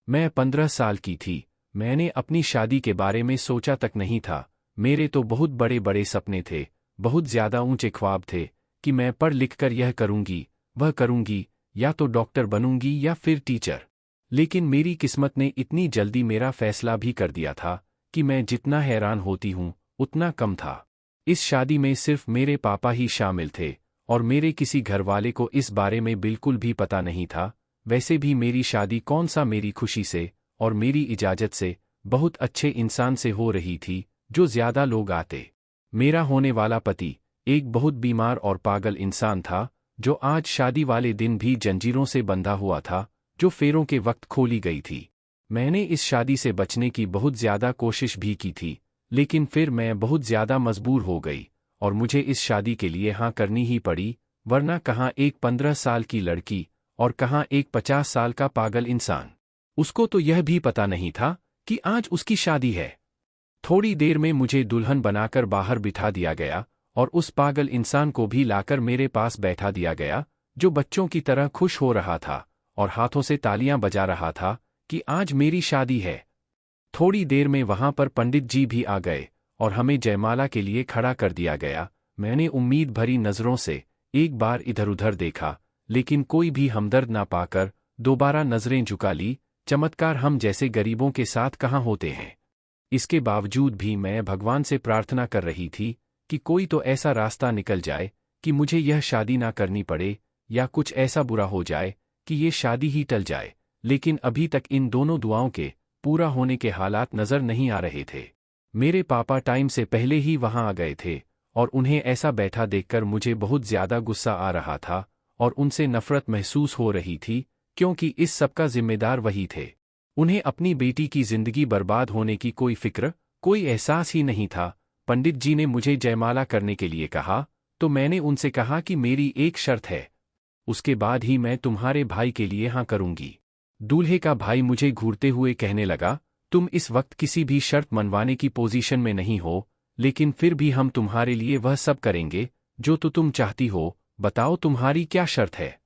मैं 15 साल की थी। मैंने अपनी शादी के बारे में सोचा तक नहीं था। मेरे तो बहुत बड़े बड़े सपने थे, बहुत ज़्यादा ऊंचे ख्वाब थे कि मैं पढ़ लिख कर यह करूंगी, वह करूंगी, या तो डॉक्टर बनूंगी या फिर टीचर। लेकिन मेरी किस्मत ने इतनी जल्दी मेरा फैसला भी कर दिया था कि मैं जितना हैरान होती हूँ उतना कम था। इस शादी में सिर्फ मेरे पापा ही शामिल थे और मेरे किसी घरवाले को इस बारे में बिल्कुल भी पता नहीं था। वैसे भी मेरी शादी कौन सा मेरी खुशी से और मेरी इजाज़त से बहुत अच्छे इंसान से हो रही थी जो ज़्यादा लोग आते। मेरा होने वाला पति एक बहुत बीमार और पागल इंसान था जो आज शादी वाले दिन भी जंजीरों से बंधा हुआ था जो फेरों के वक्त खोली गई थी। मैंने इस शादी से बचने की बहुत ज़्यादा कोशिश भी की थी, लेकिन फिर मैं बहुत ज़्यादा मजबूर हो गई और मुझे इस शादी के लिए हाँ करनी ही पड़ी, वरना कहाँ एक 15 साल की लड़की और कहाँ एक 50 साल का पागल इंसान। उसको तो यह भी पता नहीं था कि आज उसकी शादी है। थोड़ी देर में मुझे दुल्हन बनाकर बाहर बिठा दिया गया और उस पागल इंसान को भी लाकर मेरे पास बैठा दिया गया जो बच्चों की तरह खुश हो रहा था और हाथों से तालियां बजा रहा था कि आज मेरी शादी है। थोड़ी देर में वहां पर पंडित जी भी आ गए और हमें जयमाला के लिए खड़ा कर दिया गया। मैंने उम्मीद भरी नज़रों से एक बार इधर-उधर देखा, लेकिन कोई भी हमदर्द ना पाकर दोबारा नज़रें झुका ली। चमत्कार हम जैसे गरीबों के साथ कहाँ होते हैं। इसके बावजूद भी मैं भगवान से प्रार्थना कर रही थी कि कोई तो ऐसा रास्ता निकल जाए कि मुझे यह शादी ना करनी पड़े, या कुछ ऐसा बुरा हो जाए कि ये शादी ही टल जाए। लेकिन अभी तक इन दोनों दुआओं के पूरा होने के हालात नज़र नहीं आ रहे थे। मेरे पापा टाइम से पहले ही वहां आ गए थे और उन्हें ऐसा बैठा देखकर मुझे बहुत ज़्यादा गुस्सा आ रहा था और उनसे नफरत महसूस हो रही थी, क्योंकि इस सब का जिम्मेदार वही थे। उन्हें अपनी बेटी की जिंदगी बर्बाद होने की कोई फिक्र, कोई एहसास ही नहीं था। पंडित जी ने मुझे जयमाला करने के लिए कहा तो मैंने उनसे कहा कि मेरी एक शर्त है, उसके बाद ही मैं तुम्हारे भाई के लिए हाँ करूंगी। दूल्हे का भाई मुझे घूरते हुए कहने लगा, तुम इस वक्त किसी भी शर्त मनवाने की पोजीशन में नहीं हो, लेकिन फिर भी हम तुम्हारे लिए वह सब करेंगे जो तुम चाहती हो। बताओ तुम्हारी क्या शर्त है।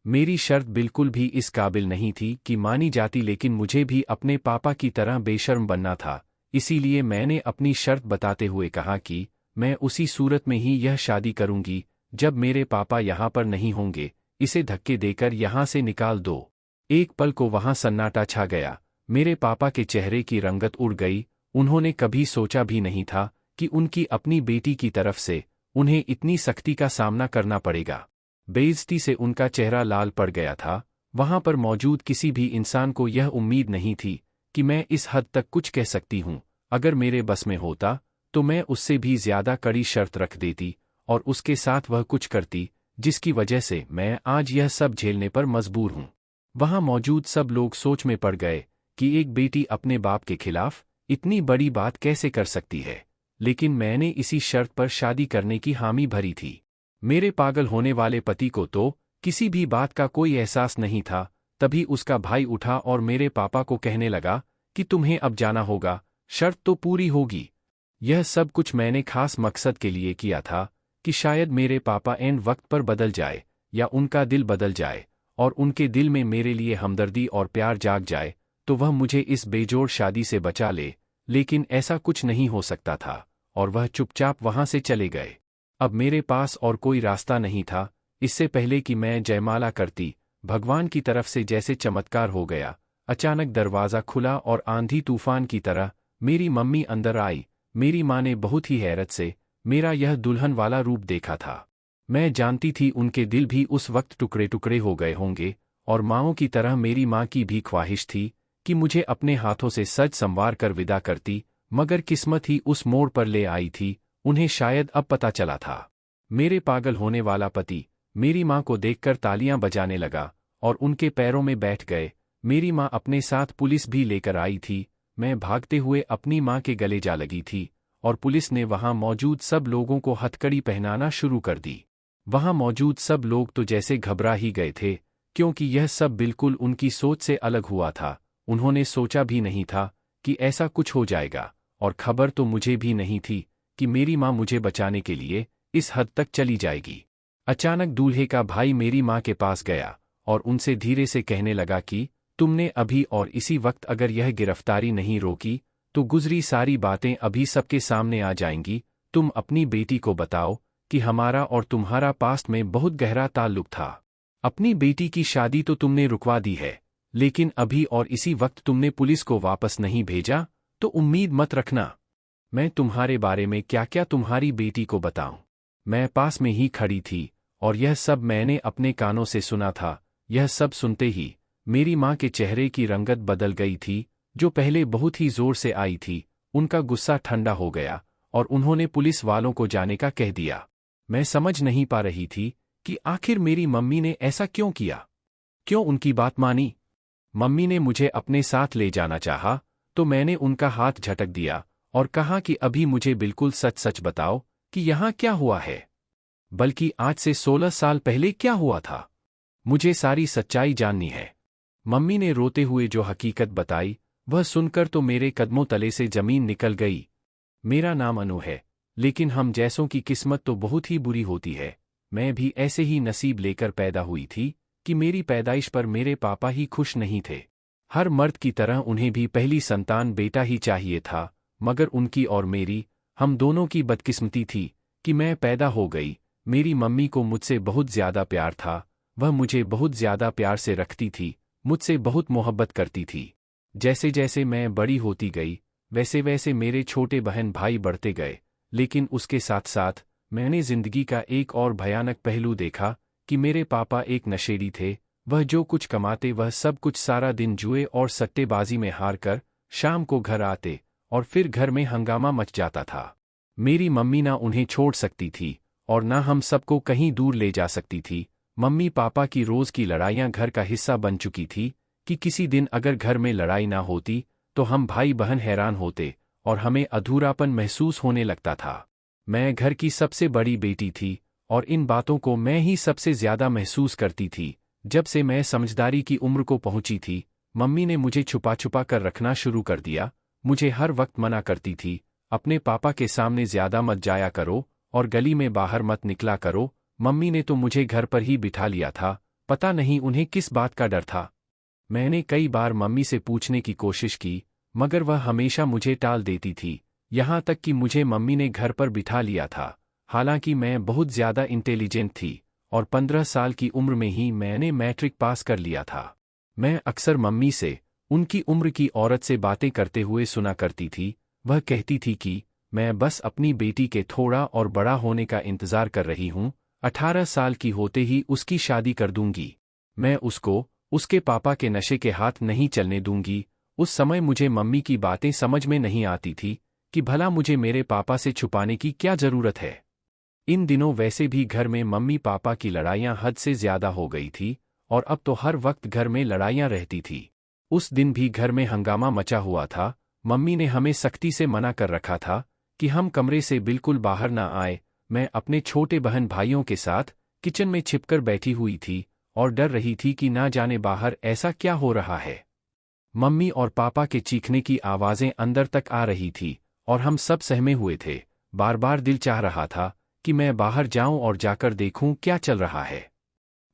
मेरी शर्त बिल्कुल भी इस काबिल नहीं थी कि मानी जाती, लेकिन मुझे भी अपने पापा की तरह बेशर्म बनना था। इसीलिए मैंने अपनी शर्त बताते हुए कहा कि मैं उसी सूरत में ही यह शादी करूंगी जब मेरे पापा यहाँ पर नहीं होंगे। इसे धक्के देकर यहाँ से निकाल दो। एक पल को वहाँ सन्नाटा छा गया। मेरे पापा के चेहरे की रंगत उड़ गई। उन्होंने कभी सोचा भी नहीं था कि उनकी अपनी बेटी की तरफ से उन्हें इतनी सख्ती का सामना करना पड़ेगा। बेइज्जती से उनका चेहरा लाल पड़ गया था। वहां पर मौजूद किसी भी इंसान को यह उम्मीद नहीं थी कि मैं इस हद तक कुछ कह सकती हूं। अगर मेरे बस में होता तो मैं उससे भी ज्यादा कड़ी शर्त रख देती और उसके साथ वह कुछ करती जिसकी वजह से मैं आज यह सब झेलने पर मजबूर हूं। वहां मौजूद सब लोग सोच में पड़ गए कि एक बेटी अपने बाप के खिलाफ इतनी बड़ी बात कैसे कर सकती है, लेकिन मैंने इसी शर्त पर शादी करने की हामी भरी थी। मेरे पागल होने वाले पति को तो किसी भी बात का कोई एहसास नहीं था। तभी उसका भाई उठा और मेरे पापा को कहने लगा कि तुम्हें अब जाना होगा, शर्त तो पूरी होगी। यह सब कुछ मैंने खास मकसद के लिए किया था कि शायद मेरे पापा एंड वक्त पर बदल जाए या उनका दिल बदल जाए और उनके दिल में मेरे लिए हमदर्दी और प्यार जाग जाए, तो वह मुझे इस बेजोड़ शादी से बचा ले। लेकिन ऐसा कुछ नहीं हो सकता था और वह चुपचाप वहां से चले गए। अब मेरे पास और कोई रास्ता नहीं था। इससे पहले कि मैं जयमाला करती, भगवान की तरफ से जैसे चमत्कार हो गया। अचानक दरवाज़ा खुला और आंधी तूफान की तरह मेरी मम्मी अंदर आई। मेरी माँ ने बहुत ही हैरत से मेरा यह दुल्हन वाला रूप देखा था। मैं जानती थी उनके दिल भी उस वक्त टुकड़े टुकड़े हो गए होंगे और माँओं की तरह मेरी माँ की भी ख्वाहिश थी कि मुझे अपने हाथों से सज संवार कर विदा करती, मगर किस्मत ही उस मोड़ पर ले आई थी। उन्हें शायद अब पता चला था। मेरे पागल होने वाला पति मेरी माँ को देखकर तालियां बजाने लगा और उनके पैरों में बैठ गए। मेरी माँ अपने साथ पुलिस भी लेकर आई थी। मैं भागते हुए अपनी माँ के गले जा लगी थी और पुलिस ने वहां मौजूद सब लोगों को हथकड़ी पहनाना शुरू कर दी। वहां मौजूद सब लोग तो जैसे घबरा ही गए थे, क्योंकि यह सब बिल्कुल उनकी सोच से अलग हुआ था। उन्होंने सोचा भी नहीं था कि ऐसा कुछ हो जाएगा और खबर तो मुझे भी नहीं थी कि मेरी माँ मुझे बचाने के लिए इस हद तक चली जाएगी। अचानक दूल्हे का भाई मेरी माँ के पास गया और उनसे धीरे से कहने लगा कि तुमने अभी और इसी वक्त अगर यह गिरफ्तारी नहीं रोकी तो गुजरी सारी बातें अभी सबके सामने आ जाएंगी। तुम अपनी बेटी को बताओ कि हमारा और तुम्हारा पास्ट में बहुत गहरा ताल्लुक था। अपनी बेटी की शादी तो तुमने रुकवा दी है, लेकिन अभी और इसी वक्त तुमने पुलिस को वापस नहीं भेजा, तो उम्मीद मत रखना मैं तुम्हारे बारे में क्या क्या तुम्हारी बेटी को बताऊं। मैं पास में ही खड़ी थी और यह सब मैंने अपने कानों से सुना था। यह सब सुनते ही मेरी माँ के चेहरे की रंगत बदल गई थी। जो पहले बहुत ही जोर से आई थी, उनका गुस्सा ठंडा हो गया और उन्होंने पुलिस वालों को जाने का कह दिया। मैं समझ नहीं पा रही थी कि आखिर मेरी मम्मी ने ऐसा क्यों किया, क्यों उनकी बात मानी। मम्मी ने मुझे अपने साथ ले जाना चाहा, तो मैंने उनका हाथ झटक दिया और कहा कि अभी मुझे बिल्कुल सच सच बताओ कि यहाँ क्या हुआ है, बल्कि आज से 16 साल पहले क्या हुआ था। मुझे सारी सच्चाई जाननी है। मम्मी ने रोते हुए जो हकीकत बताई, वह सुनकर तो मेरे कदमों तले से जमीन निकल गई। मेरा नाम अनु है, लेकिन हम जैसों की किस्मत तो बहुत ही बुरी होती है। मैं भी ऐसे ही नसीब लेकर पैदा हुई थी कि मेरी पैदाइश पर मेरे पापा ही खुश नहीं थे। हर मर्द की तरह उन्हें भी पहली संतान बेटा ही चाहिए था, मगर उनकी और मेरी, हम दोनों की बदकिस्मती थी कि मैं पैदा हो गई। मेरी मम्मी को मुझसे बहुत ज्यादा प्यार था, वह मुझे बहुत ज्यादा प्यार से रखती थी, मुझसे बहुत मोहब्बत करती थी। जैसे जैसे मैं बड़ी होती गई, वैसे वैसे मेरे छोटे बहन भाई बढ़ते गए, लेकिन उसके साथ साथ मैंने जिंदगी का एक और भयानक पहलू देखा कि मेरे पापा एक नशेड़ी थे। वह जो कुछ कमाते वह सब कुछ सारा दिन जुए और सट्टेबाजी में हार कर शाम को घर आते और फिर घर में हंगामा मच जाता था। मेरी मम्मी ना उन्हें छोड़ सकती थी और ना हम सबको कहीं दूर ले जा सकती थी। मम्मी पापा की रोज की लड़ाइयाँ घर का हिस्सा बन चुकी थी कि किसी दिन अगर घर में लड़ाई ना होती तो हम भाई बहन हैरान होते और हमें अधूरापन महसूस होने लगता था। मैं घर की सबसे बड़ी बेटी थी और इन बातों को मैं ही सबसे ज्यादा महसूस करती थी। जब से मैं समझदारी की उम्र को पहुंची थी, मम्मी ने मुझे छुपा छुपा कर रखना शुरू कर दिया। मुझे हर वक्त मना करती थी, अपने पापा के सामने ज्यादा मत जाया करो और गली में बाहर मत निकला करो। मम्मी ने तो मुझे घर पर ही बिठा लिया था, पता नहीं उन्हें किस बात का डर था। मैंने कई बार मम्मी से पूछने की कोशिश की, मगर वह हमेशा मुझे टाल देती थी। यहाँ तक कि मुझे मम्मी ने घर पर बिठा लिया था, हालांकि मैं बहुत ज्यादा इंटेलिजेंट थी और 15 साल की उम्र में ही मैंने मैट्रिक पास कर लिया था। मैं अक्सर मम्मी से उनकी उम्र की औरत से बातें करते हुए सुना करती थी। वह कहती थी कि मैं बस अपनी बेटी के थोड़ा और बड़ा होने का इंतजार कर रही हूँ, 18 साल की होते ही उसकी शादी कर दूंगी। मैं उसको उसके पापा के नशे के हाथ नहीं चलने दूंगी। उस समय मुझे मम्मी की बातें समझ में नहीं आती थी कि भला मुझे मेरे पापा से छुपाने की क्या जरूरत है। इन दिनों वैसे भी घर में मम्मी पापा की लड़ाइयाँ हद से ज्यादा हो गई थी और अब तो हर वक्त घर में लड़ाइयाँ रहती थी। उस दिन भी घर में हंगामा मचा हुआ था। मम्मी ने हमें सख्ती से मना कर रखा था कि हम कमरे से बिल्कुल बाहर ना आए। मैं अपने छोटे बहन भाइयों के साथ किचन में छिपकर बैठी हुई थी और डर रही थी कि ना जाने बाहर ऐसा क्या हो रहा है। मम्मी और पापा के चीखने की आवाजें अंदर तक आ रही थी और हम सब सहमे हुए थे। बार बार दिल चाह रहा था कि मैं बाहर जाऊं और जाकर देखूं क्या चल रहा है,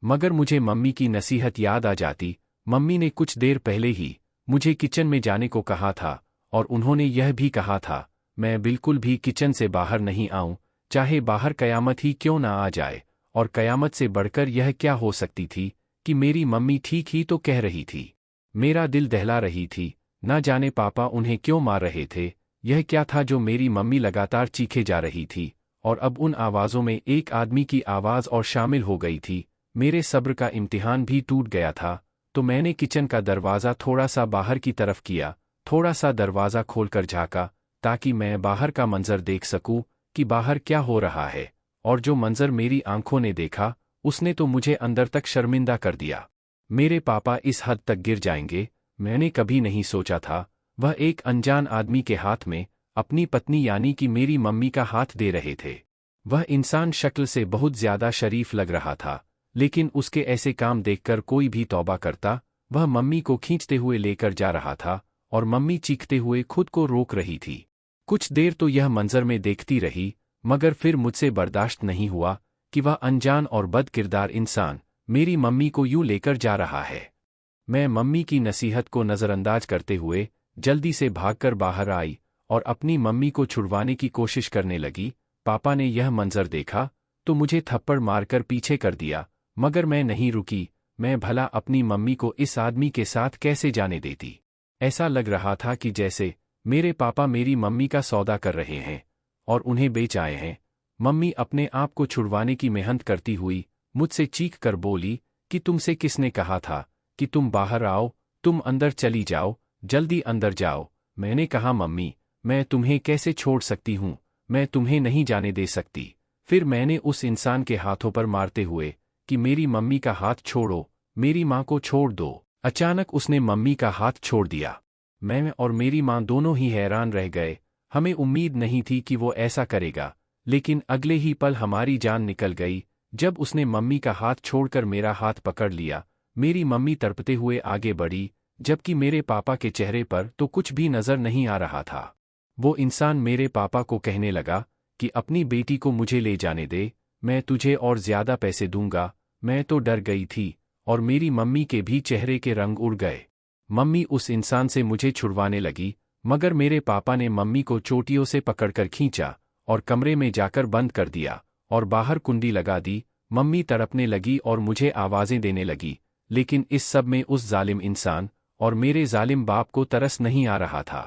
मगर मुझे मम्मी की नसीहत याद आ जाती। मम्मी ने कुछ देर पहले ही मुझे किचन में जाने को कहा था और उन्होंने यह भी कहा था मैं बिल्कुल भी किचन से बाहर नहीं आऊं, चाहे बाहर कयामत ही क्यों ना आ जाए। और कयामत से बढ़कर यह क्या हो सकती थी कि मेरी मम्मी ठीक ही तो कह रही थी। मेरा दिल दहला रही थी, ना जाने पापा उन्हें क्यों मार रहे थे। यह क्या था जो मेरी मम्मी लगातार चीखे जा रही थी और अब उन आवाज़ों में एक आदमी की आवाज़ और शामिल हो गई थी। मेरे सब्र का इम्तिहान भी टूट गया था, तो मैंने किचन का दरवाज़ा थोड़ा सा बाहर की तरफ किया, थोड़ा सा दरवाज़ा खोलकर झाँका ताकि मैं बाहर का मंजर देख सकूं कि बाहर क्या हो रहा है। और जो मंजर मेरी आंखों ने देखा, उसने तो मुझे अंदर तक शर्मिंदा कर दिया। मेरे पापा इस हद तक गिर जाएंगे, मैंने कभी नहीं सोचा था। वह एक अनजान आदमी के हाथ में अपनी पत्नी यानी कि मेरी मम्मी का हाथ दे रहे थे। वह इंसान शक्ल से बहुत ज्यादा शरीफ लग रहा था, लेकिन उसके ऐसे काम देखकर कोई भी तौबा करता। वह मम्मी को खींचते हुए लेकर जा रहा था और मम्मी चीखते हुए खुद को रोक रही थी। कुछ देर तो यह मंजर में देखती रही, मगर फिर मुझसे बर्दाश्त नहीं हुआ कि वह अनजान और बद किरदार इंसान मेरी मम्मी को यूं लेकर जा रहा है। मैं मम्मी की नसीहत को नज़रअंदाज करते हुए जल्दी से भागकर बाहर आई और अपनी मम्मी को छुड़वाने की कोशिश करने लगी। पापा ने यह मंजर देखा तो मुझे थप्पड़ मारकर पीछे कर दिया, मगर मैं नहीं रुकी। मैं भला अपनी मम्मी को इस आदमी के साथ कैसे जाने देती। ऐसा लग रहा था कि जैसे मेरे पापा मेरी मम्मी का सौदा कर रहे हैं और उन्हें बेच आए हैं। मम्मी अपने आप को छुड़वाने की मेहनत करती हुई मुझसे चीख कर बोली कि तुमसे किसने कहा था कि तुम बाहर आओ, तुम अंदर चली जाओ, जल्दी अंदर जाओ। मैंने कहा मम्मी, मैं तुम्हें कैसे छोड़ सकती हूँ, मैं तुम्हें नहीं जाने दे सकती। फिर मैंने उस इंसान के हाथों पर मारते हुए कि मेरी मम्मी का हाथ छोड़ो, मेरी माँ को छोड़ दो। अचानक उसने मम्मी का हाथ छोड़ दिया। मैं और मेरी माँ दोनों ही हैरान रह गए। हमें उम्मीद नहीं थी कि वो ऐसा करेगा, लेकिन अगले ही पल हमारी जान निकल गई जब उसने मम्मी का हाथ छोड़कर मेरा हाथ पकड़ लिया। मेरी मम्मी तड़पते हुए आगे बढ़ी, जबकि मेरे पापा के चेहरे पर तो कुछ भी नजर नहीं आ रहा था। वो इंसान मेरे पापा को कहने लगा कि अपनी बेटी को मुझे ले जाने दे, मैं तुझे और ज्यादा पैसे दूंगा। मैं तो डर गई थी और मेरी मम्मी के भी चेहरे के रंग उड़ गए। मम्मी उस इंसान से मुझे छुड़वाने लगी, मगर मेरे पापा ने मम्मी को चोटियों से पकड़कर खींचा और कमरे में जाकर बंद कर दिया और बाहर कुंडी लगा दी। मम्मी तड़पने लगी और मुझे आवाजें देने लगी, लेकिन इस सब में उस जालिम इंसान और मेरे जालिम बाप को तरस नहीं आ रहा था।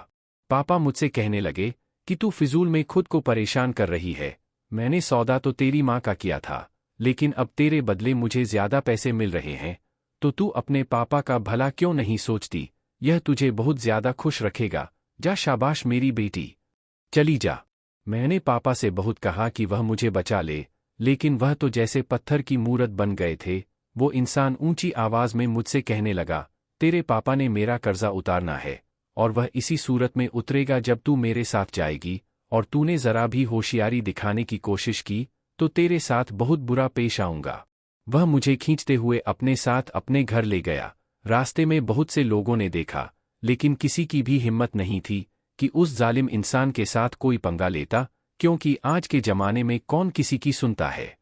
पापा मुझसे कहने लगे कि तू फिजूल में खुद को परेशान कर रही है। मैंने सौदा तो तेरी माँ का किया था, लेकिन अब तेरे बदले मुझे ज्यादा पैसे मिल रहे हैं, तो तू अपने पापा का भला क्यों नहीं सोचती। यह तुझे बहुत ज्यादा खुश रखेगा। जा शाबाश मेरी बेटी, चली जा। मैंने पापा से बहुत कहा कि वह मुझे बचा ले, लेकिन वह तो जैसे पत्थर की मूरत बन गए थे। वो इंसान ऊंची आवाज में मुझसे कहने लगा, तेरे पापा ने मेरा कर्जा उतारना है और वह इसी सूरत में उतरेगा जब तू मेरे साथ जाएगी, और तूने जरा भी होशियारी दिखाने की कोशिश की तो तेरे साथ बहुत बुरा पेश आऊंगा। वह मुझे खींचते हुए अपने साथ अपने घर ले गया। रास्ते में बहुत से लोगों ने देखा, लेकिन किसी की भी हिम्मत नहीं थी कि उस जालिम इंसान के साथ कोई पंगा लेता, क्योंकि आज के जमाने में कौन किसी की सुनता है।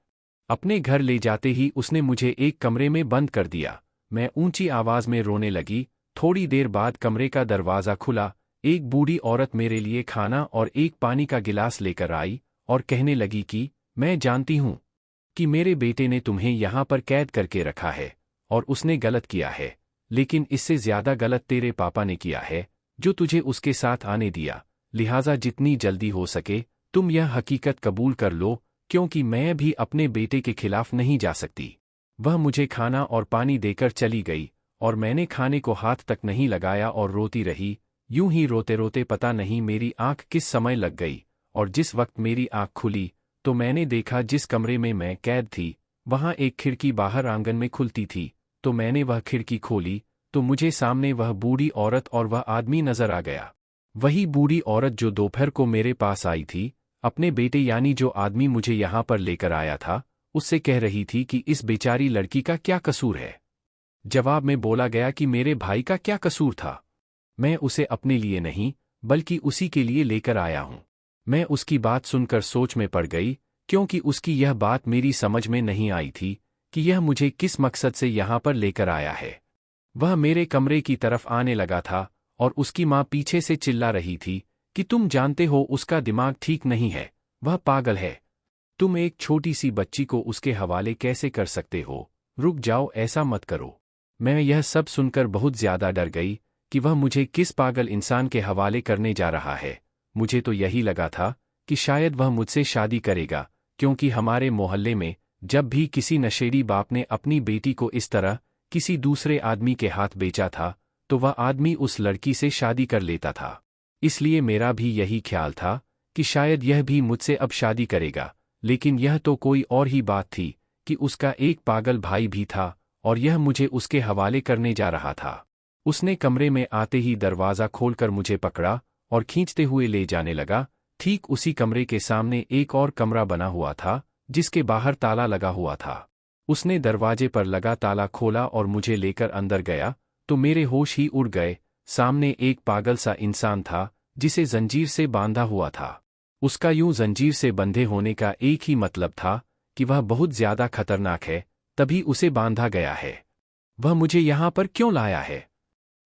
अपने घर ले जाते ही उसने मुझे एक कमरे में बंद कर दिया। मैं ऊंची आवाज में रोने लगी। थोड़ी देर बाद कमरे का दरवाजा खुला। एक बूढ़ी औरत मेरे लिए खाना और एक पानी का गिलास लेकर आई और कहने लगी कि मैं जानती हूँ कि मेरे बेटे ने तुम्हें यहाँ पर कैद करके रखा है और उसने गलत किया है, लेकिन इससे ज्यादा गलत तेरे पापा ने किया है जो तुझे उसके साथ आने दिया। लिहाजा जितनी जल्दी हो सके तुम यह हकीकत कबूल कर लो, क्योंकि मैं भी अपने बेटे के खिलाफ नहीं जा सकती। वह मुझे खाना और पानी देकर चली गई और मैंने खाने को हाथ तक नहीं लगाया और रोती रही। यूं ही रोते रोते पता नहीं मेरी आंख किस समय लग गई, और जिस वक्त मेरी आंख खुली तो मैंने देखा जिस कमरे में मैं कैद थी वहां एक खिड़की बाहर आंगन में खुलती थी। तो मैंने वह खिड़की खोली तो मुझे सामने वह बूढ़ी औरत और वह आदमी नजर आ गया। वही बूढ़ी औरत जो दोपहर को मेरे पास आई थी, अपने बेटे यानी जो आदमी मुझे यहाँ पर लेकर आया था, उससे कह रही थी कि इस बेचारी लड़की का क्या कसूर है। जवाब में बोला गया कि मेरे भाई का क्या कसूर था। मैं उसे अपने लिए नहीं बल्कि उसी के लिए लेकर आया हूँ। मैं उसकी बात सुनकर सोच में पड़ गई, क्योंकि उसकी यह बात मेरी समझ में नहीं आई थी कि यह मुझे किस मकसद से यहाँ पर लेकर आया है। वह मेरे कमरे की तरफ आने लगा था और उसकी माँ पीछे से चिल्ला रही थी कि तुम जानते हो उसका दिमाग ठीक नहीं है, वह पागल है। तुम एक छोटी सी बच्ची को उसके हवाले कैसे कर सकते हो? रुक जाओ, ऐसा मत करो। मैं यह सब सुनकर बहुत ज्यादा डर गई कि वह मुझे किस पागल इंसान के हवाले करने जा रहा है। मुझे तो यही लगा था कि शायद वह मुझसे शादी करेगा, क्योंकि हमारे मोहल्ले में जब भी किसी नशेड़ी बाप ने अपनी बेटी को इस तरह किसी दूसरे आदमी के हाथ बेचा था तो वह आदमी उस लड़की से शादी कर लेता था। इसलिए मेरा भी यही ख्याल था कि शायद यह भी मुझसे अब शादी करेगा, लेकिन यह तो कोई और ही बात थी कि उसका एक पागल भाई भी था और यह मुझे उसके हवाले करने जा रहा था। उसने कमरे में आते ही दरवाज़ा खोलकर मुझे पकड़ा और खींचते हुए ले जाने लगा। ठीक उसी कमरे के सामने एक और कमरा बना हुआ था जिसके बाहर ताला लगा हुआ था। उसने दरवाजे पर लगा ताला खोला और मुझे लेकर अंदर गया तो मेरे होश ही उड़ गए। सामने एक पागल सा इंसान था जिसे जंजीर से बांधा हुआ था। उसका यूं जंजीर से बंधे होने का एक ही मतलब था कि वह बहुत ज्यादा खतरनाक है, तभी उसे बांधा गया है। वह मुझे यहाँ पर क्यों लाया है?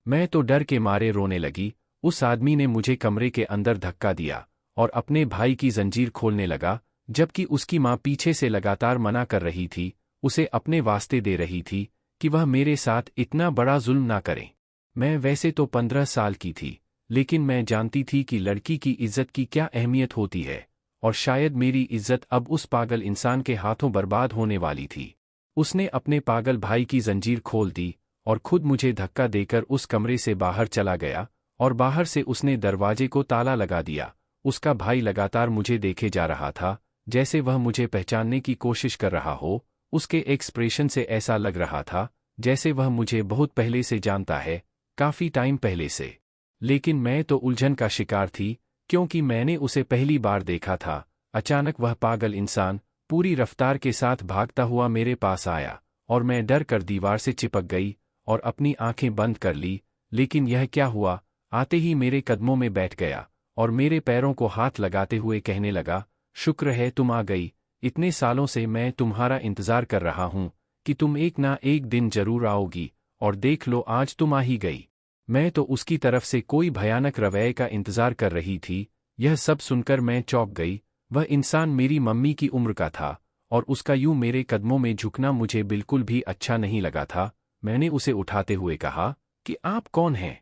मैं तो डर के मारे रोने लगी। उस आदमी ने मुझे कमरे के अंदर धक्का दिया और अपने भाई की जंजीर खोलने लगा, जबकि उसकी माँ पीछे से लगातार मना कर रही थी, उसे अपने वास्ते दे रही थी कि वह मेरे साथ इतना बड़ा जुल्म ना करे। मैं वैसे तो 15 साल की थी, लेकिन मैं जानती थी कि लड़की की इज्जत की क्या अहमियत होती है, और शायद मेरी इज्जत अब उस पागल इंसान के हाथों बर्बाद होने वाली थी। उसने अपने पागल भाई की जंजीर खोल दी और खुद मुझे धक्का देकर उस कमरे से बाहर चला गया, और बाहर से उसने दरवाजे को ताला लगा दिया। उसका भाई लगातार मुझे देखे जा रहा था, जैसे वह मुझे पहचानने की कोशिश कर रहा हो। उसके एक्सप्रेशन से ऐसा लग रहा था जैसे वह मुझे बहुत पहले से जानता है, काफी टाइम पहले से। लेकिन मैं तो उलझन का शिकार थी, क्योंकि मैंने उसे पहली बार देखा था। अचानक वह पागल इंसान पूरी रफ्तार के साथ भागता हुआ मेरे पास आया, और मैं डर कर दीवार से चिपक गई और अपनी आंखें बंद कर ली। लेकिन यह क्या हुआ, आते ही मेरे कदमों में बैठ गया और मेरे पैरों को हाथ लगाते हुए कहने लगा, शुक्र है तुम आ गई। इतने सालों से मैं तुम्हारा इंतजार कर रहा हूं कि तुम एक ना एक दिन जरूर आओगी, और देख लो आज तुम आ ही गई। मैं तो उसकी तरफ से कोई भयानक रवैये का इंतजार कर रही थी। यह सब सुनकर मैं चौंक गई। वह इंसान मेरी मम्मी की उम्र का था, और उसका यूं मेरे कदमों में झुकना मुझे बिल्कुल भी अच्छा नहीं लगा था। मैंने उसे उठाते हुए कहा कि आप कौन हैं?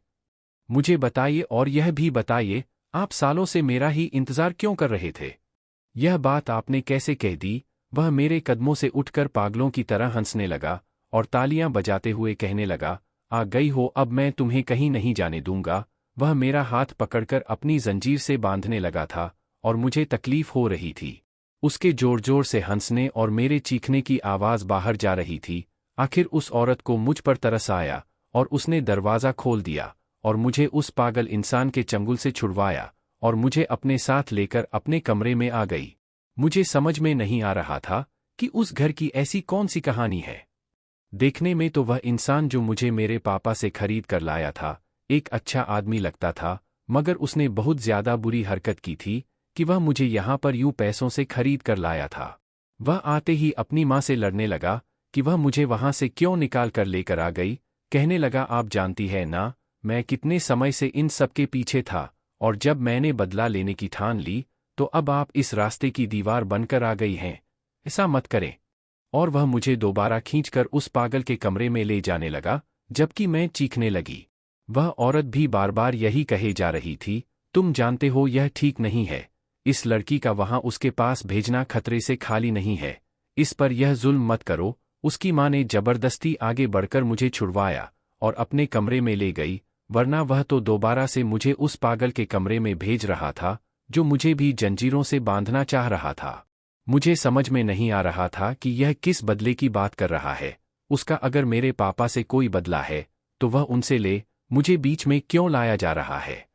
मुझे बताइए, और यह भी बताइए आप सालों से मेरा ही इंतजार क्यों कर रहे थे? यह बात आपने कैसे कह दी? वह मेरे कदमों से उठकर पागलों की तरह हंसने लगा और तालियां बजाते हुए कहने लगा, आ गई हो, अब मैं तुम्हें कहीं नहीं जाने दूंगा। वह मेरा हाथ पकड़कर अपनी जंजीर से बांधने लगा था, और मुझे तकलीफ हो रही थी। उसके जोर जोर से हंसने और मेरे चीखने की आवाज बाहर जा रही थी। आखिर उस औरत को मुझ पर तरस आया, और उसने दरवाज़ा खोल दिया और मुझे उस पागल इंसान के चंगुल से छुड़वाया, और मुझे अपने साथ लेकर अपने कमरे में आ गई। मुझे समझ में नहीं आ रहा था कि उस घर की ऐसी कौन सी कहानी है। देखने में तो वह इंसान जो मुझे मेरे पापा से खरीद कर लाया था एक अच्छा आदमी लगता था, मगर उसने बहुत ज्यादा बुरी हरकत की थी कि वह मुझे यहाँ पर यूं पैसों से खरीद कर लाया था। वह आते ही अपनी माँ से लड़ने लगा कि वह मुझे वहाँ से क्यों निकाल कर लेकर आ गई। कहने लगा, आप जानती है ना मैं कितने समय से इन सब के पीछे था, और जब मैंने बदला लेने की ठान ली तो अब आप इस रास्ते की दीवार बनकर आ गई हैं। ऐसा मत करें। और वह मुझे दोबारा खींचकर उस पागल के कमरे में ले जाने लगा, जबकि मैं चीखने लगी। वह औरत भी बार बार यही कहे जा रही थी, तुम जानते हो यह ठीक नहीं है। इस लड़की का वहां उसके पास भेजना खतरे से खाली नहीं है। इस पर यह जुल्म मत करो। उसकी माँ ने जबरदस्ती आगे बढ़कर मुझे छुड़वाया और अपने कमरे में ले गई, वरना वह तो दोबारा से मुझे उस पागल के कमरे में भेज रहा था जो मुझे भी जंजीरों से बांधना चाह रहा था। मुझे समझ में नहीं आ रहा था कि यह किस बदले की बात कर रहा है। उसका अगर मेरे पापा से कोई बदला है तो वह उनसे ले, मुझे बीच में क्यों लाया जा रहा है?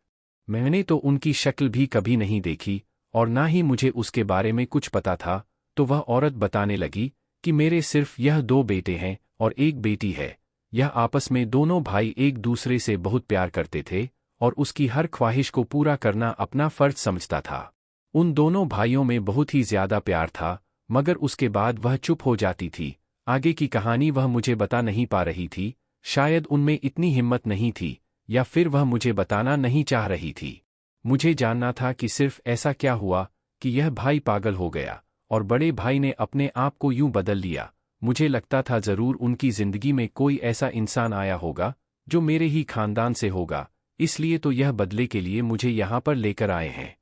मैंने तो उनकी शक्ल भी कभी नहीं देखी और ना ही मुझे उसके बारे में कुछ पता था। तो वह औरत बताने लगी कि मेरे सिर्फ यह 2 बेटे हैं और एक बेटी है। यह आपस में दोनों भाई एक दूसरे से बहुत प्यार करते थे और उसकी हर ख्वाहिश को पूरा करना अपना फर्ज समझता था। उन दोनों भाइयों में बहुत ही ज्यादा प्यार था, मगर उसके बाद वह चुप हो जाती थी। आगे की कहानी वह मुझे बता नहीं पा रही थी। शायद उनमें इतनी हिम्मत नहीं थी, या फिर वह मुझे बताना नहीं चाह रही थी। मुझे जानना था कि सिर्फ ऐसा क्या हुआ कि यह भाई पागल हो गया और बड़े भाई ने अपने आप को यूं बदल लिया। मुझे लगता था जरूर उनकी जिंदगी में कोई ऐसा इंसान आया होगा जो मेरे ही खानदान से होगा, इसलिए तो यह बदले के लिए मुझे यहाँ पर लेकर आए हैं।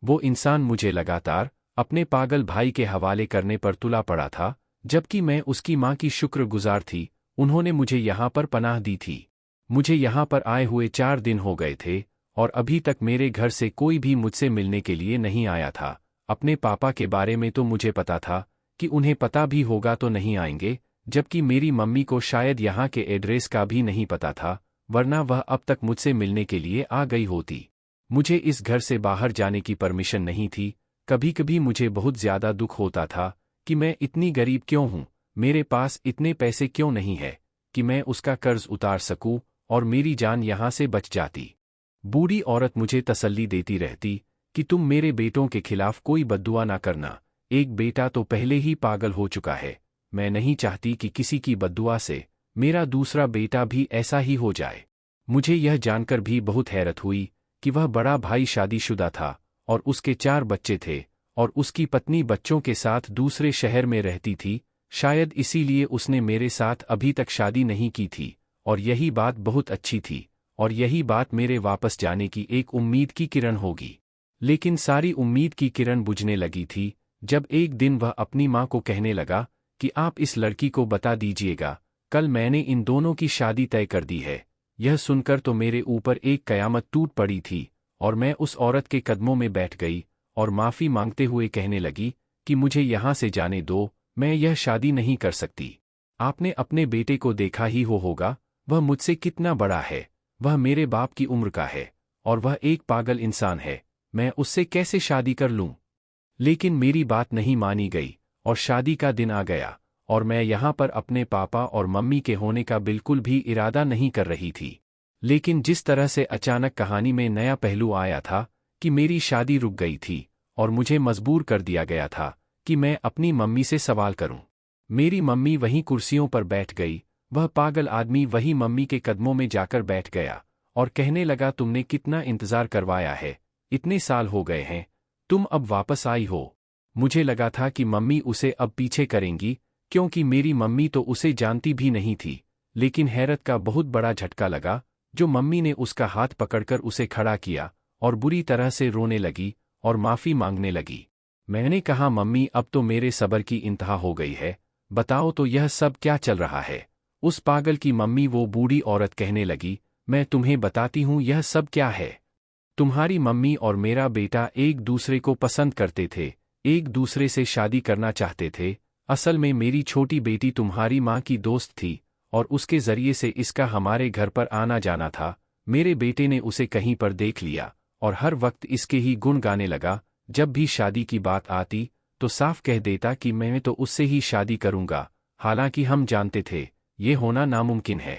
वो इंसान मुझे लगातार अपने पागल भाई के हवाले करने पर तुला पड़ा था, जबकि मैं उसकी माँ की शुक्रगुजार थी। उन्होंने मुझे यहाँ पर पनाह दी थी। मुझे यहाँ पर आए हुए 4 दिन हो गए थे और अभी तक मेरे घर से कोई भी मुझसे मिलने के लिए नहीं आया था। अपने पापा के बारे में तो मुझे पता था कि उन्हें पता भी होगा तो नहीं आएंगे, जबकि मेरी मम्मी को शायद यहाँ के एड्रेस का भी नहीं पता था, वरना वह अब तक मुझसे मिलने के लिए आ गई होती। मुझे इस घर से बाहर जाने की परमिशन नहीं थी। कभी कभी मुझे बहुत ज्यादा दुख होता था कि मैं इतनी गरीब क्यों हूँ, मेरे पास इतने पैसे क्यों नहीं है कि मैं उसका कर्ज उतार सकूं और मेरी जान यहाँ से बच जाती। बूढ़ी औरत मुझे तसल्ली देती रहती कि तुम मेरे बेटों के खिलाफ कोई बद्दुआ ना करना। एक बेटा तो पहले ही पागल हो चुका है। मैं नहीं चाहती कि किसी की बद्दुआ से मेरा दूसरा बेटा भी ऐसा ही हो जाए। मुझे यह जानकर भी बहुत हैरत हुई कि वह बड़ा भाई शादीशुदा था और उसके 4 बच्चे थे और उसकी पत्नी बच्चों के साथ दूसरे शहर में रहती थी। शायद इसीलिए उसने मेरे साथ अभी तक शादी नहीं की थी और यही बात बहुत अच्छी थी और यही बात मेरे वापस जाने की एक उम्मीद की किरण होगी। लेकिन सारी उम्मीद की किरण बुझने लगी थी जब एक दिन वह अपनी माँ को कहने लगा कि आप इस लड़की को बता दीजिएगा, कल मैंने इन दोनों की शादी तय कर दी है। यह सुनकर तो मेरे ऊपर एक कयामत टूट पड़ी थी और मैं उस औरत के कदमों में बैठ गई और माफ़ी मांगते हुए कहने लगी कि मुझे यहाँ से जाने दो, मैं यह शादी नहीं कर सकती। आपने अपने बेटे को देखा ही होगा, वह मुझसे कितना बड़ा है, वह मेरे बाप की उम्र का है और वह एक पागल इंसान है, मैं उससे कैसे शादी कर लूं? लेकिन मेरी बात नहीं मानी गई और शादी का दिन आ गया और मैं यहाँ पर अपने पापा और मम्मी के होने का बिल्कुल भी इरादा नहीं कर रही थी। लेकिन जिस तरह से अचानक कहानी में नया पहलू आया था कि मेरी शादी रुक गई थी और मुझे मजबूर कर दिया गया था कि मैं अपनी मम्मी से सवाल करूं। मेरी मम्मी वहीं कुर्सियों पर बैठ गई, वह पागल आदमी वही मम्मी के कदमों में जाकर बैठ गया और कहने लगा, तुमने कितना इंतजार करवाया है, इतने साल हो गए हैं, तुम अब वापस आई हो। मुझे लगा था कि मम्मी उसे अब पीछे करेंगी क्योंकि मेरी मम्मी तो उसे जानती भी नहीं थी, लेकिन हैरत का बहुत बड़ा झटका लगा जो मम्मी ने उसका हाथ पकड़कर उसे खड़ा किया और बुरी तरह से रोने लगी और माफ़ी मांगने लगी। मैंने कहा, मम्मी अब तो मेरे सब्र की इंतहा हो गई है, बताओ तो यह सब क्या चल रहा है? उस पागल की मम्मी, वो बूढ़ी औरत, कहने लगी, मैं तुम्हें बताती हूँ यह सब क्या है। तुम्हारी मम्मी और मेरा बेटा एक दूसरे को पसंद करते थे, एक दूसरे से शादी करना चाहते थे। असल में मेरी छोटी बेटी तुम्हारी माँ की दोस्त थी और उसके जरिए से इसका हमारे घर पर आना जाना था। मेरे बेटे ने उसे कहीं पर देख लिया और हर वक्त इसके ही गुण गाने लगा। जब भी शादी की बात आती तो साफ कह देता कि मैं तो उससे ही शादी करूंगा। हालांकि हम जानते थे ये होना नामुमकिन है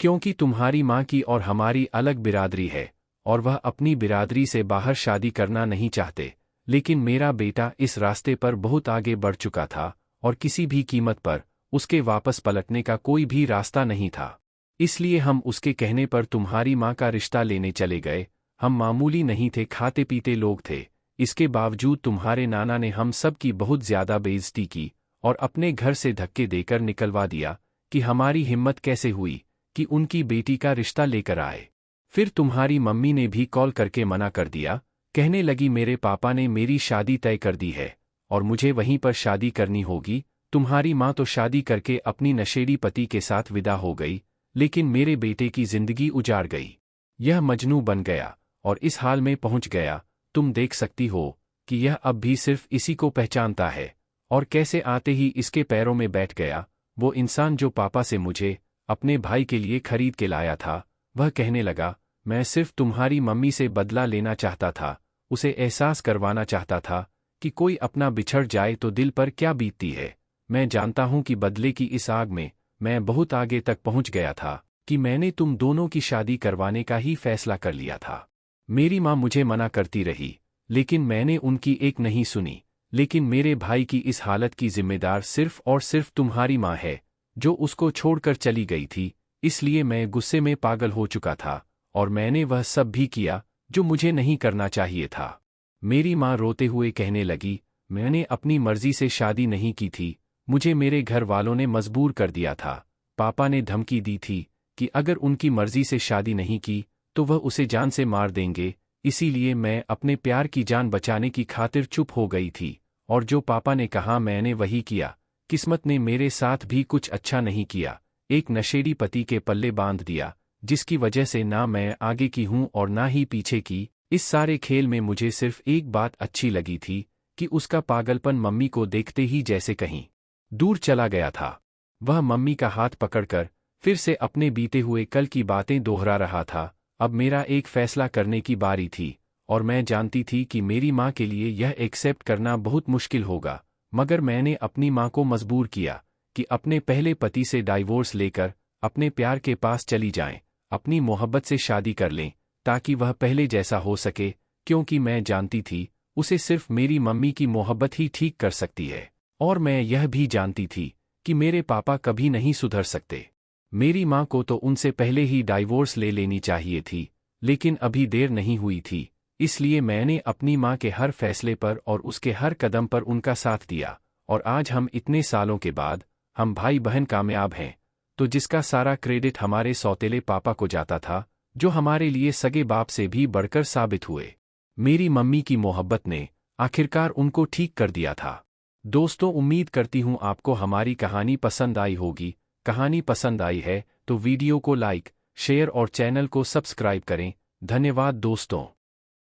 क्योंकि तुम्हारी माँ की और हमारी अलग बिरादरी है और वह अपनी बिरादरी से बाहर शादी करना नहीं चाहते। लेकिन मेरा बेटा इस रास्ते पर बहुत आगे बढ़ चुका था और किसी भी कीमत पर उसके वापस पलटने का कोई भी रास्ता नहीं था। इसलिए हम उसके कहने पर तुम्हारी माँ का रिश्ता लेने चले गए। हम मामूली नहीं थे, खाते पीते लोग थे। इसके बावजूद तुम्हारे नाना ने हम सब की बहुत ज्यादा बेइज्जती की और अपने घर से धक्के देकर निकलवा दिया कि हमारी हिम्मत कैसे हुई कि उनकी बेटी का रिश्ता लेकर आए। फिर तुम्हारी मम्मी ने भी कॉल करके मना कर दिया, कहने लगी मेरे पापा ने मेरी शादी तय कर दी है और मुझे वहीं पर शादी करनी होगी। तुम्हारी माँ तो शादी करके अपनी नशेड़ी पति के साथ विदा हो गई, लेकिन मेरे बेटे की जिंदगी उजाड़ गई। यह मजनू बन गया और इस हाल में पहुंच गया। तुम देख सकती हो कि यह अब भी सिर्फ इसी को पहचानता है और कैसे आते ही इसके पैरों में बैठ गया। वो इंसान जो पापा से मुझे अपने भाई के लिए खरीद के लाया था, वह कहने लगा, मैं सिर्फ तुम्हारी मम्मी से बदला लेना चाहता था, उसे एहसास करवाना चाहता था कि कोई अपना बिछड़ जाए तो दिल पर क्या बीतती है। मैं जानता हूं कि बदले की इस आग में मैं बहुत आगे तक पहुंच गया था कि मैंने तुम दोनों की शादी करवाने का ही फैसला कर लिया था। मेरी माँ मुझे मना करती रही, लेकिन मैंने उनकी एक नहीं सुनी। लेकिन मेरे भाई की इस हालत की जिम्मेदार सिर्फ और सिर्फ तुम्हारी माँ है, जो उसको छोड़कर चली गई थी। इसलिए मैं गुस्से में पागल हो चुका था और मैंने वह सब भी किया जो मुझे नहीं करना चाहिए था। मेरी माँ रोते हुए कहने लगी, मैंने अपनी मर्जी से शादी नहीं की थी, मुझे मेरे घर वालों ने मजबूर कर दिया था। पापा ने धमकी दी थी कि अगर उनकी मर्जी से शादी नहीं की तो वह उसे जान से मार देंगे। इसीलिए मैं अपने प्यार की जान बचाने की खातिर चुप हो गई थी और जो पापा ने कहा मैंने वही किया। किस्मत ने मेरे साथ भी कुछ अच्छा नहीं किया, एक नशेड़ी पति के पल्ले बांध दिया, जिसकी वजह से ना मैं आगे की हूं और ना ही पीछे की। इस सारे खेल में मुझे सिर्फ एक बात अच्छी लगी थी कि उसका पागलपन मम्मी को देखते ही जैसे कहीं दूर चला गया था। वह मम्मी का हाथ पकड़कर फिर से अपने बीते हुए कल की बातें दोहरा रहा था। अब मेरा एक फैसला करने की बारी थी और मैं जानती थी कि मेरी माँ के लिए यह एक्सेप्ट करना बहुत मुश्किल होगा, मगर मैंने अपनी माँ को मजबूर किया कि अपने पहले पति से डाइवोर्स लेकर अपने प्यार के पास चली जाएं, अपनी मोहब्बत से शादी कर लें ताकि वह पहले जैसा हो सके, क्योंकि मैं जानती थी उसे सिर्फ मेरी मम्मी की मोहब्बत ही ठीक कर सकती है और मैं यह भी जानती थी कि मेरे पापा कभी नहीं सुधर सकते। मेरी माँ को तो उनसे पहले ही डाइवोर्स ले लेनी चाहिए थी, लेकिन अभी देर नहीं हुई थी, इसलिए मैंने अपनी माँ के हर फैसले पर और उसके हर कदम पर उनका साथ दिया, और आज हम इतने सालों के बाद, हम भाई बहन कामयाब हैं, तो जिसका सारा क्रेडिट हमारे सौतेले पापा को जाता था, जो हमारे लिए सगे बाप से भी बढ़कर साबित हुए। मेरी मम्मी की मोहब्बत ने आखिरकार उनको ठीक कर दिया था। दोस्तों, उम्मीद करती हूँ आपको हमारी कहानी पसंद आई होगी। कहानी पसंद आई है तो वीडियो को लाइक, शेयर और चैनल को सब्सक्राइब करें। धन्यवाद दोस्तों।